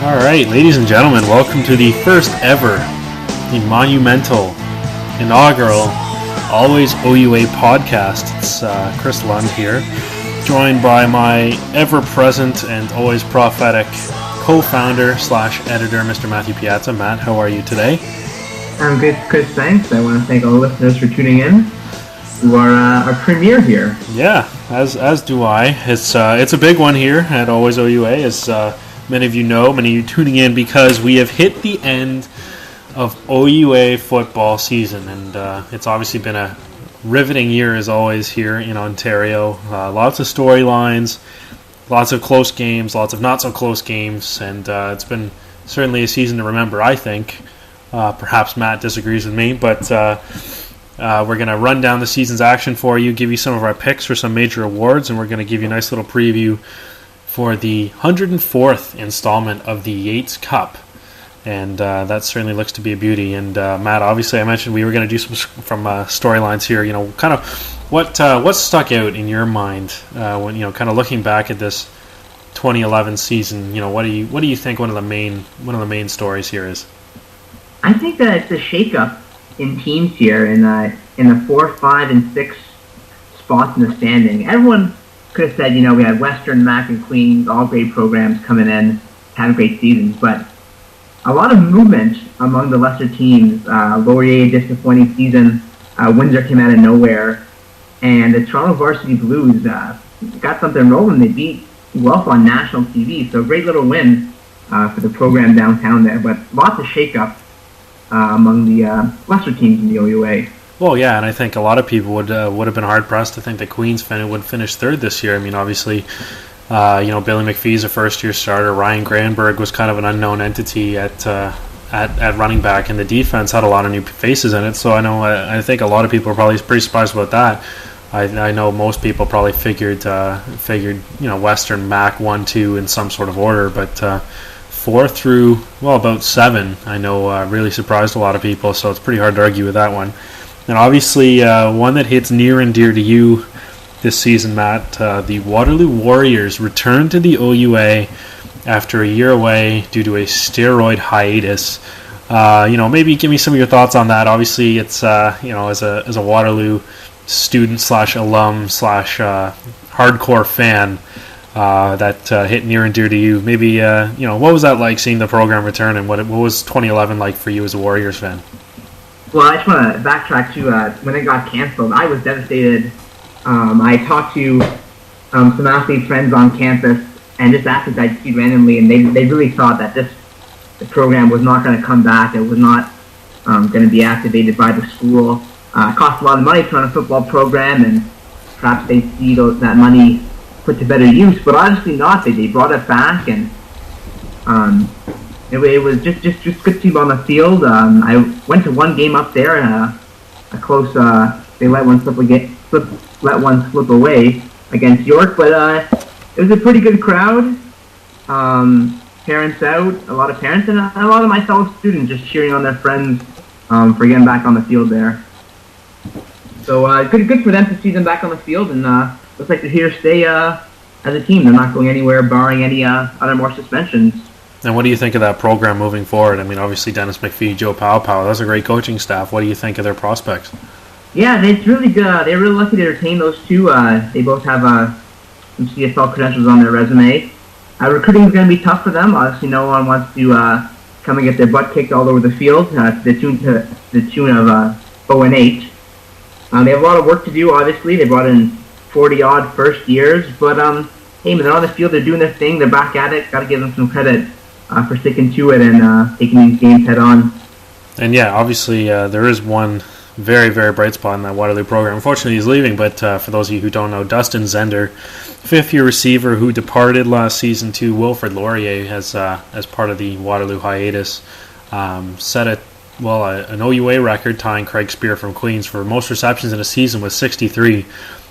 All right, ladies and gentlemen, welcome to the first ever, the monumental, inaugural AlwaysOUA podcast. It's Chris Lund here, joined by my ever-present and always prophetic co-founder slash editor, Mr. Matthew Piazza. Matt, how are you today? I'm good, Chris. Thanks. I want to thank all the listeners for tuning in to our premiere here. Yeah, as do I. It's a big one here at AlwaysOUA, as many of you know, many of you tuning in, because we have hit the end of OUA football season, and it's obviously been a riveting year as always here in Ontario. Lots of storylines, lots of close games, lots of not so close games, and it's been certainly a season to remember, I think. Perhaps Matt disagrees with me, but we're going to run down the season's action for you, give you some of our picks for some major awards, and we're going to give you a nice little preview for the 104th installment of the Yates Cup. And that certainly looks to be a beauty. And Matt, obviously I mentioned we were going to do some from storylines here. You know, kind of what stuck out in your mind when, kind of looking back at this 2011 season. You know, what do you think one of the main stories here is? I think that it's a shakeup in teams here in the 4, 5, and 6 spots in the standing. Everyone could have said, we had Western, Mac, and Queens, all great programs coming in, had great seasons, but a lot of movement among the lesser teams. Laurier, disappointing season. Windsor came out of nowhere, and the Toronto Varsity Blues got something rolling. They beat Guelph on national TV, so a great little win for the program downtown there, but lots of shakeup among the lesser teams in the OUA. Well, yeah, and I think a lot of people would have been hard-pressed to think that Queens would finish third this year. I mean, obviously, Billy McPhee's a first-year starter. Ryan Granberg was kind of an unknown entity at running back, and the defense had a lot of new faces in it. So I think a lot of people are probably pretty surprised about that. I know most people probably figured Western, Mac, 1, 2 in some sort of order, but 4 through about 7, I know really surprised a lot of people. So it's pretty hard to argue with that one. And obviously, one that hits near and dear to you this season, Matt, the Waterloo Warriors returned to the OUA after a year away due to a steroid hiatus. Maybe give me some of your thoughts on that. Obviously, it's as a Waterloo student slash alum slash hardcore fan that hit near and dear to you. Maybe what was that like seeing the program return, and what was 2011 like for you as a Warriors fan? Well, I just want to backtrack to when it got canceled. I was devastated. I talked to some athlete friends on campus, and just athletes I'd see randomly, and they really thought that the program was not going to come back. It was not going to be activated by the school. It cost a lot of money to run a football program, and perhaps they see that money put to better use. But honestly, not. They brought it back, and it was just good to see on the field. I went to one game up there, a close. They let one slip away against York, but it was a pretty good crowd. Parents out, a lot of parents, and a lot of my fellow students just cheering on their friends for getting back on the field there. So good for them to see them back on the field, and looks like they're here to stay as a team. They're not going anywhere, barring any other more suspensions. And what do you think of that program moving forward? I mean, obviously Dennis McPhee, Joe Powell, that's a great coaching staff. What do you think of their prospects? Yeah, it's really good. They're really lucky to retain those two. They both have some CFL credentials on their resume. Recruiting is going to be tough for them. Obviously, no one wants to come and get their butt kicked all over the field to the tune of 0-8. They have a lot of work to do. Obviously, they brought in 40-odd first years, but hey, when they're on the field, they're doing their thing. They're back at it. Got to give them some credit for sticking to it and taking these games head on. And yeah, obviously, there is one very, very bright spot in that Waterloo program. Unfortunately, he's leaving, but for those of you who don't know, Dustin Zender, fifth-year receiver who departed last season to Wilfrid Laurier as part of the Waterloo hiatus, set an OUA record, tying Craig Spear from Queens for most receptions in a season with 63.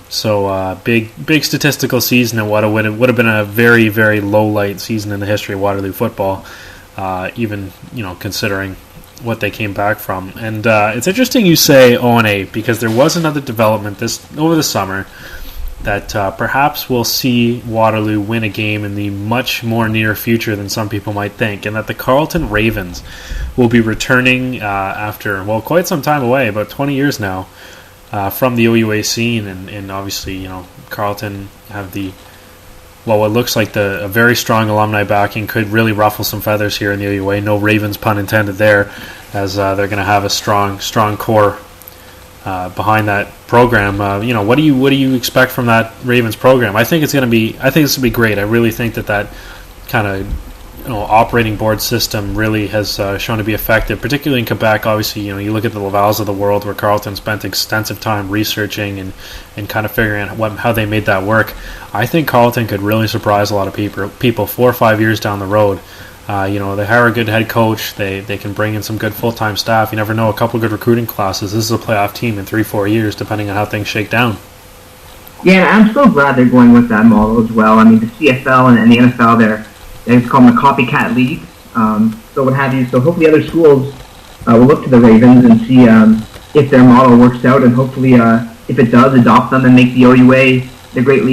So big statistical season, and what would have been a very, very low light season in the history of Waterloo football, even considering what they came back from. And it's interesting you say 0-8, because there was another development over the summer that perhaps we'll see Waterloo win a game in the much more near future than some people might think, and that the Carleton Ravens will be returning after, well, quite some time away, about 20 years now, from the OUA scene, and obviously, you know, Carleton have what looks like a very strong alumni backing, could really ruffle some feathers here in the OUA. No Ravens pun intended there, as they're going to have a strong core behind that program. You know, what do you expect from that Ravens program? I think this will be great. I really think that kind of, you know, operating board system really has shown to be effective, particularly in Quebec. Obviously, you know, you look at the Lavals of the world, where Carleton spent extensive time researching and kind of figuring out how they made that work. I think Carleton could really surprise a lot of people 4 or 5 years down the road. You know, they hire a good head coach. They can bring in some good full-time staff. You never know, a couple of good recruiting classes. This is a playoff team in 3-4 years, depending on how things shake down. Yeah, I'm so glad they're going with that model as well. I mean, the CFL and the NFL, they call them the copycat leagues, so what have you. So hopefully other schools will look to the Ravens and see if their model works out, and hopefully if it does, adopt them and make the OUA the great league